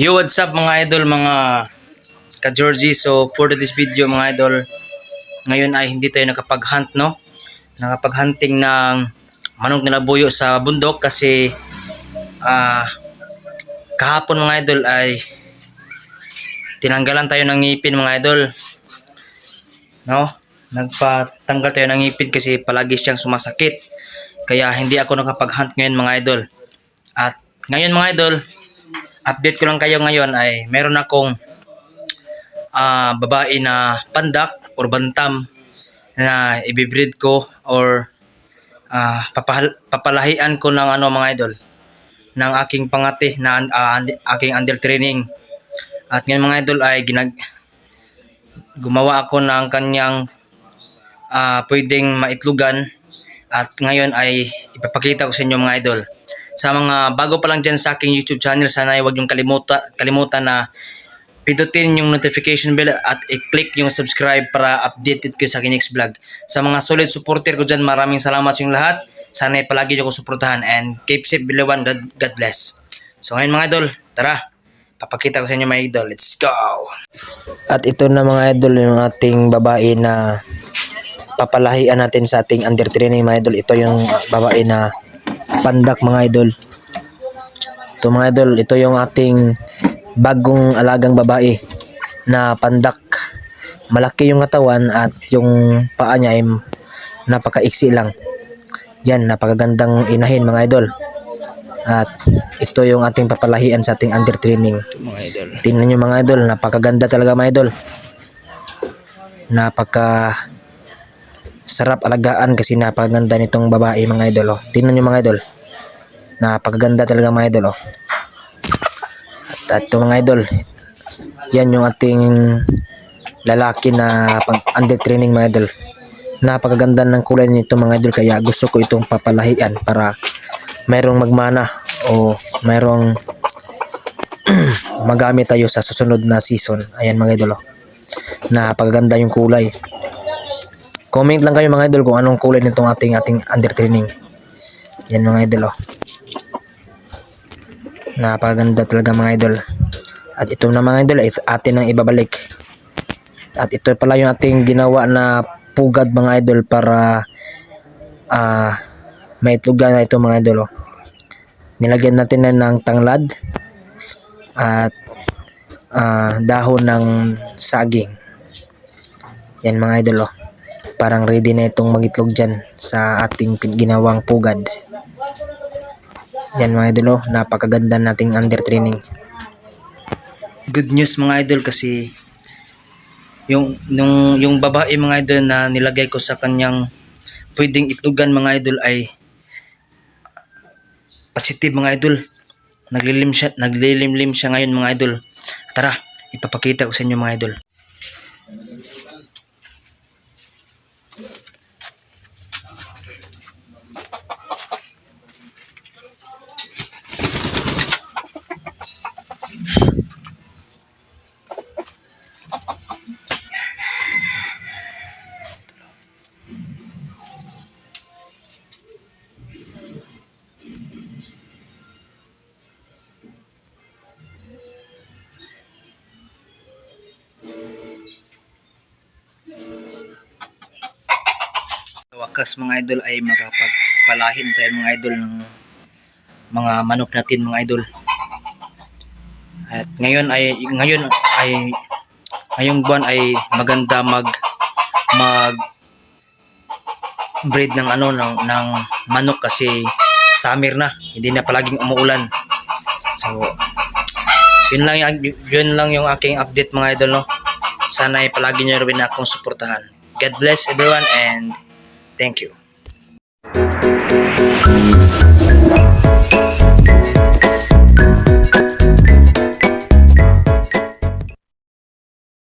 Yo, what's up mga idol, mga ka-Georgie. So for this video mga idol, ngayon ay hindi tayo nakapag-hunt, no? Nakapag-hunting ng manok na nabuyo sa bundok kasi kahapon mga idol ay tinanggalan tayo ng ngipin mga idol, no? Nagpatanggal tayo ng ngipin kasi palagi siyang sumasakit. Kaya hindi ako nakapag-hunt ngayon mga idol. At ngayon mga idol, update ko lang kayo ngayon ay meron akong babae na pandak or bantam na ibibreed ko or papalahian ko ng mga idol ng aking pangati na aking under training. At ngayon mga idol ay gumawa ako ng kanyang pwedeng maitlugan at ngayon ay ipapakita ko sa inyo mga idol. Sa mga bago pa lang dyan sa aking YouTube channel, sana ay huwag niyong kalimutan na pindutin yung notification bell at i-click yung subscribe para updated ko sa aking next vlog. Sa mga solid supporter ko dyan, maraming salamat sa inyong lahat. Sana ay palagi niyo ko suportahan and keep safe everyone. God bless. So ngayon mga idol, tara, papakita ko sa inyo mga idol. Let's go! At ito na mga idol yung ating babae na papalahian natin sa ating under training mga idol. Ito yung babae na pandak mga idol. Ito mga idol, ito yung ating bagong alagang babae na pandak. Malaki yung katawan at yung paa niya ay napakaiksi lang. Yan, napakagandang inahin mga idol. At ito yung ating papalahian sa ating under training. Mga idol. Tingnan nyo mga idol, napakaganda talaga mga idol. Napaka sarap alagaan kasi napakaganda nitong babae mga idol. Oh. Tingnan nyo mga idol. Napakaganda talaga mga idol. Oh. At ito mga idol, yan yung ating lalaki na pang under training mga idol. Napakaganda ng kulay nito mga idol, kaya gusto ko itong papalahian para mayroong magmana o mayroong magamit tayo sa susunod na season. Ayan mga idol. Oh. Napakaganda yung kulay. Comment lang kayo mga idol kung anong kulay nitong ating under training. Yan mga idol. Oh. Napakaganda talaga mga idol. At ito na mga idol ay atin ang ibabalik. At ito pala yung ating ginawa na pugad mga idol para maitlugan na ito mga idol. Oh. Nilagyan natin na ng tanglad at dahon ng saging. Yan mga idol. Oh. Parang ready na itong magitlog dyan sa ating ginawang pugad. Yan mga idol. Oh. Napakaganda nating under training. Good news mga idol kasi yung babae mga idol na nilagay ko sa kanyang pwedeng itlugan mga idol ay positive mga idol. Naglilimlim siya ngayon mga idol. Tara, ipapakita ko sa inyo mga idol. Wakas mga idol ay makapagpalahin tayo mga idol ng mga manok natin mga idol. At ngayong buwan ay maganda mag breed ng ng manok kasi summer na, hindi na palaging umuulan. So yun lang yung aking update mga idol, no. Sana ay palagi niyo rin akong suportahan. God bless everyone and thank you.